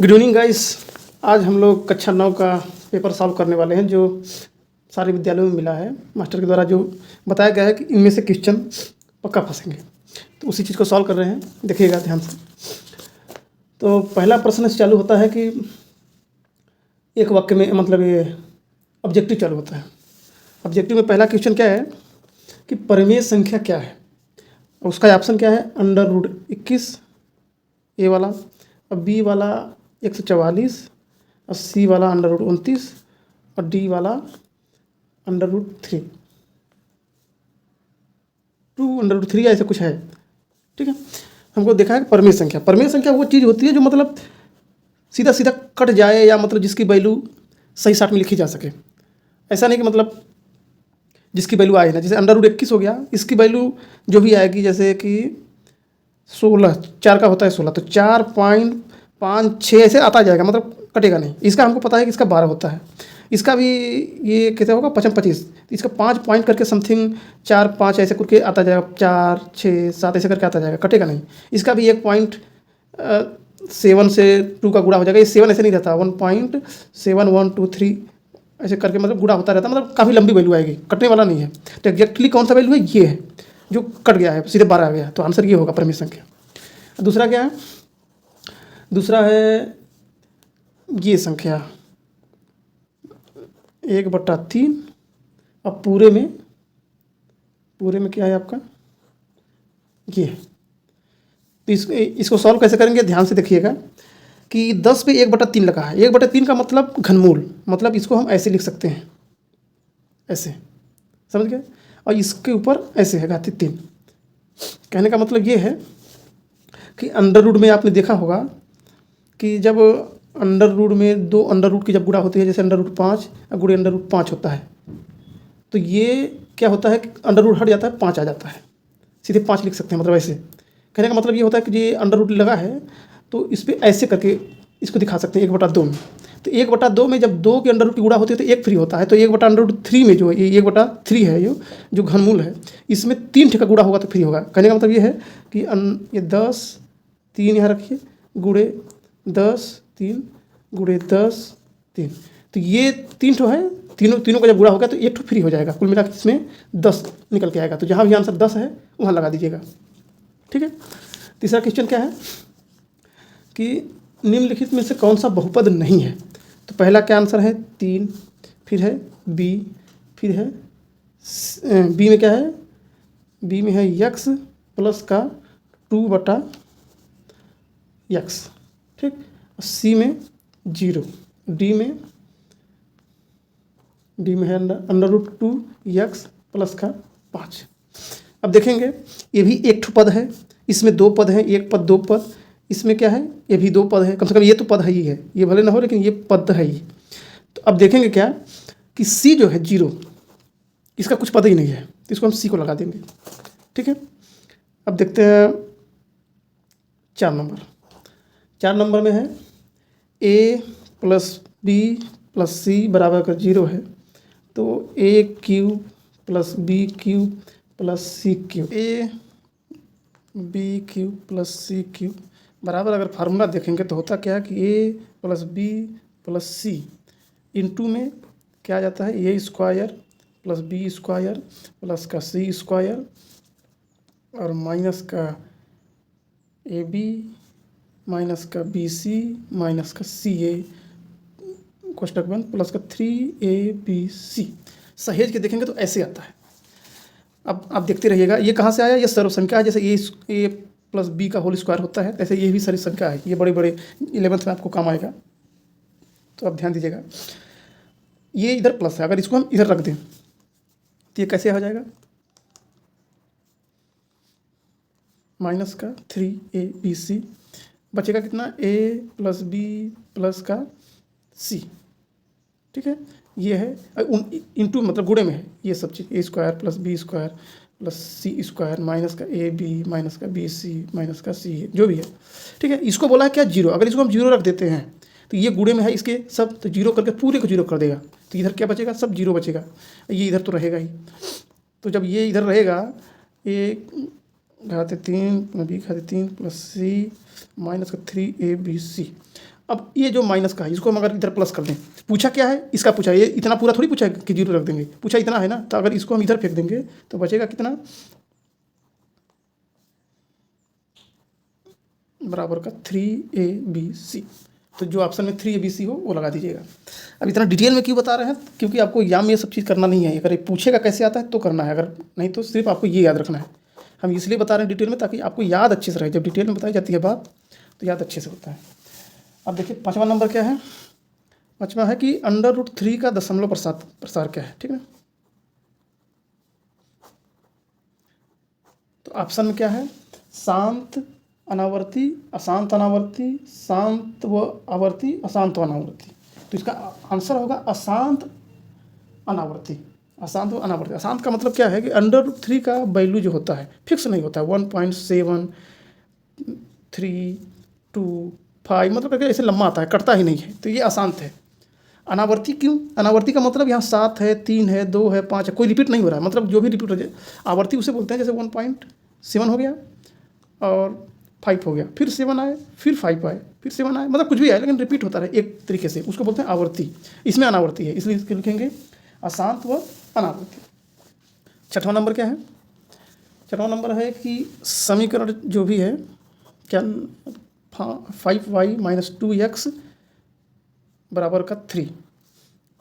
Good evening guys. आज हम लोग कक्षा 9 का पेपर सॉल्व करने वाले हैं, जो सारे विद्यालयों में मिला है। मास्टर के द्वारा जो बताया गया है कि इनमें से क्वेश्चन पक्का फंसेंगे, तो उसी चीज़ को सॉल्व कर रहे हैं। देखिएगा ध्यान से। तो पहला प्रश्न से चालू होता है कि एक वाक्य में, मतलब ये ऑब्जेक्टिव चालू होता है। ऑब्जेक्टिव में पहला क्वेश्चन क्या है कि परिमेय संख्या क्या है। उसका ऑप्शन क्या है, √21 ए वाला, और बी वाला 144, और सी वाला √29, और डी वाला √3 2√3 ऐसा कुछ है। ठीक है, हमको देखा है कि परिमेय संख्या वो चीज़ होती है जो मतलब सीधा सीधा कट जाए, या मतलब जिसकी वैल्यू सही साट में लिखी जा सके। ऐसा नहीं कि मतलब जिसकी वैल्यू आए ना, जैसे √21 हो गया, इसकी वैल्यू जो भी आएगी, जैसे कि 16, 4 का होता है 16, तो 4.56 ऐसे आता जाएगा, मतलब कटेगा नहीं। इसका हमको पता है कि इसका 12 होता है। इसका भी ये कैसे होगा, 55-25, इसका 5 पॉइंट करके समथिंग 4-5 ऐसे करके आता जाएगा, 4, 6, 7 ऐसे करके आता जाएगा, कटेगा नहीं। इसका भी 1.7 से 2 का गुणा हो जाएगा। ये 7 ऐसे नहीं रहता, 1.7123 ऐसे करके मतलब गुणा होता रहता है, मतलब काफ़ी लंबी वैल्यू आएगी, कटने वाला नहीं है। तो एग्जैक्टली कौन सा वैल्यू है, ये है जो कट गया है, सीधे 12 आ गया। तो आंसर ये होगा परिमेय संख्या। दूसरा क्या है, दूसरा है ये संख्या 1/3, अब पूरे में क्या है आपका, ये है। तो इसको सॉल्व कैसे करेंगे, ध्यान से देखिएगा कि 10 पे 1/3 लगा है। 1/3 का मतलब घनमूल, मतलब इसको हम ऐसे लिख सकते हैं, ऐसे, समझ गए। और इसके ऊपर ऐसे है घातीय 3। कहने का मतलब ये है कि अंडर रूट में आपने देखा होगा कि जब अंडर रूट में 2 अंडर रूट की जब गुणा होती है, जैसे √5 गुणे √5 होता है, तो ये क्या होता है कि अंडर रूट हट जाता है, 5 आ जाता है, सीधे 5 लिख सकते हैं। मतलब ऐसे कहने का मतलब ये होता है कि ये अंडर रूट लगा है, तो इस पर ऐसे करके इसको दिखा सकते हैं 1/2 में। तो 1/2 में जब 2 के अंडर रूट की गुणा होती है तो 1 फ्री होता है। तो 1/√3 में जो ये 1/3 है, जो घनमूल है, इसमें 3 ठे का गुणा होगा तो फ्री होगा। कहने का मतलब ये है कि ये 10, 3 यहाँ रखिए, गुणे 10, 3 गुणे 10, 3, तो ये 3 ठो है। तीनों का जब गुणा होगा तो 1 ठो फ्री हो जाएगा। कुल मिला के इसमें 10 निकल के आएगा। तो जहाँ भी आंसर 10 है वहाँ लगा दीजिएगा। ठीक है। तीसरा क्वेश्चन क्या है कि निम्नलिखित में से कौन सा बहुपद नहीं है। तो पहला क्या आंसर है, 3, फिर है बी, फिर है बी में क्या है, बी में है x प्लस का 2/x, ठीक। सी में 0, डी में है √2x प्लस का 5। अब देखेंगे, ये भी एक ठो पद है, इसमें 2 पद हैं, एक पद 2 पद, इसमें क्या है, ये भी 2 पद है। कम से कम ये तो पद है ही है, ये भले ना हो लेकिन ये पद है ही। तो अब देखेंगे क्या कि सी जो है 0, इसका कुछ पद ही नहीं है, तो इसको हम सी को लगा देंगे। ठीक है। अब देखते हैं 4 नंबर। 4 नंबर में है a + b + c = 0 है, तो a³ + b³ + c³ a b³ + c³ बराबर, अगर फार्मूला देखेंगे तो होता क्या है कि a + b + c इंटू में क्या आ जाता है, a² + b² प्लस का c² और माइनस का ab माइनस का bc माइनस का ca कोष्टक बंद प्लस का 3abc। सहेज के देखेंगे तो ऐसे आता है। अब आप देखते रहिएगा, ये कहाँ से आया, ये सर्व संख्या है। जैसे a + b का होल स्क्वायर होता है, ऐसे ये भी सर्व संख्या है। ये बड़े बड़े 11th में आपको काम आएगा, तो आप ध्यान दीजिएगा। ये इधर प्लस है, अगर इसको हम इधर रख दें तो ये कैसे हो जाएगा, माइनस का 3abc, बचेगा कितना, a + b प्लस का c। ठीक है, ये है इंटू, मतलब गुणे में है ये सब चीज़, a² + b² + c² माइनस का ab माइनस का bc माइनस का c, जो भी है। ठीक है, इसको बोला है क्या, 0। अगर इसको हम 0 रख देते हैं तो ये गुणे में है इसके सब, तो 0 करके पूरे को 0 कर देगा, तो इधर क्या बचेगा, सब 0 बचेगा। ये इधर तो रहेगा ही। तो जब ये इधर रहेगा, a घाते 3 b घाते 3 + c माइनस का 3abc। अब ये जो माइनस का है इसको हम अगर इधर प्लस कर दें, पूछा क्या है, इसका पूछा, ये इतना पूरा थोड़ी पूछा है कि 0 रख देंगे, पूछा इतना है ना, तो अगर इसको हम इधर फेंक देंगे तो बचेगा कितना, बराबर का 3ABC। तो जो ऑप्शन में 3ABC हो वो लगा दीजिएगा। अब इतना डिटेल में क्यों बता रहे हैं, क्योंकि आपको एग्जाम में ये सब चीज़ करना नहीं है, अगर ये पूछेगा कैसे आता है तो करना है, अगर नहीं तो सिर्फ आपको ये याद रखना है। हम इसलिए बता रहे हैं डिटेल में ताकि आपको याद अच्छे से रहे, जब डिटेल में बताई जाती है बात तो याद अच्छे से होता है। अब देखिए 5वां नंबर क्या है, 5वां है कि √3 का दशमलव प्रसार क्या है, ठीक है। तो ऑप्शन में क्या है, शांत अनावर्ती, अशांत अनावर्ती, शांत व आवर्ती, अशांत व अनावर्ती। तो इसका आंसर होगा अशांत अनावर्ती, अशांत व अनावर्ती। अशांत का मतलब क्या है कि √3 का वैल्यू जो होता है फिक्स नहीं होता है, 1.7, 3, 2, 5 मतलब करके ऐसे लम्बा आता है, कटता ही नहीं है, तो ये अशांत है। अनावर्ती क्यों, अनावर्ती का मतलब यहाँ 7 है, 3 है, 2 है, 5 है, कोई रिपीट नहीं हो रहा है, मतलब जो भी रिपीट हो जाए आवर्ती उसे बोलते हैं। जैसे 1.7 हो गया और 5 हो गया, फिर 7 आए, फिर 5 आए, फिर 7 आए, मतलब कुछ भी आए लेकिन रिपीट होता रहे एक तरीके से, उसको बोलते हैं आवर्ती। इसमें अनावर्ती है, इसलिए इसके लिखेंगे अशांत व अनावर्ती। 6वां नंबर क्या है, 6वां नंबर है कि समीकरण जो भी है क्या, 5y - 2x बराबर का 3,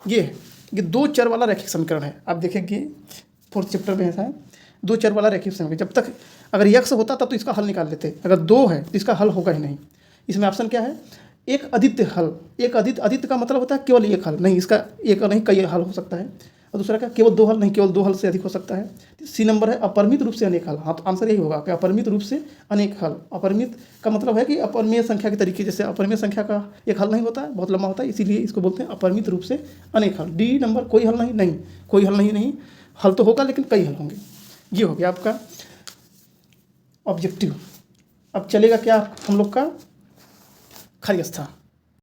ये है, ये 2 चर वाला रैखिक समीकरण है। आप देखेंगे 4th चैप्टर में ऐसा है, 2 चर वाला रैखिक समीकरण। जब तक अगर x होता तब तो इसका हल निकाल लेते, अगर 2 है तो इसका हल होगा ही नहीं। इसमें ऑप्शन क्या है, एक अद्वितीय हल, एक अद्वितीय का मतलब होता है केवल एक हल नहीं, इसका एक नहीं कई हल हो सकता है। और दूसरा क्या, केवल 2 हल नहीं, केवल 2 हल से अधिक हो सकता है। सी नंबर है अपरिमित रूप से अनेक हल। हाँ, तो आंसर यही होगा कि अपरिमित रूप से अनेक हल। अपरिमित का मतलब है कि अपरिमेय संख्या के तरीके, जैसे अपरिमेय संख्या का एक हल नहीं होता है, बहुत लंबा होता है, इसीलिए इसको बोलते हैं अपरिमित रूप से अनेक हल। डी नंबर कोई हल नहीं, नहीं कोई हल नहीं, हल तो होगा लेकिन कई हल होंगे। ये हो गया आपका ऑब्जेक्टिव। अब चलेगा क्या हम लोग का खाली स्थान।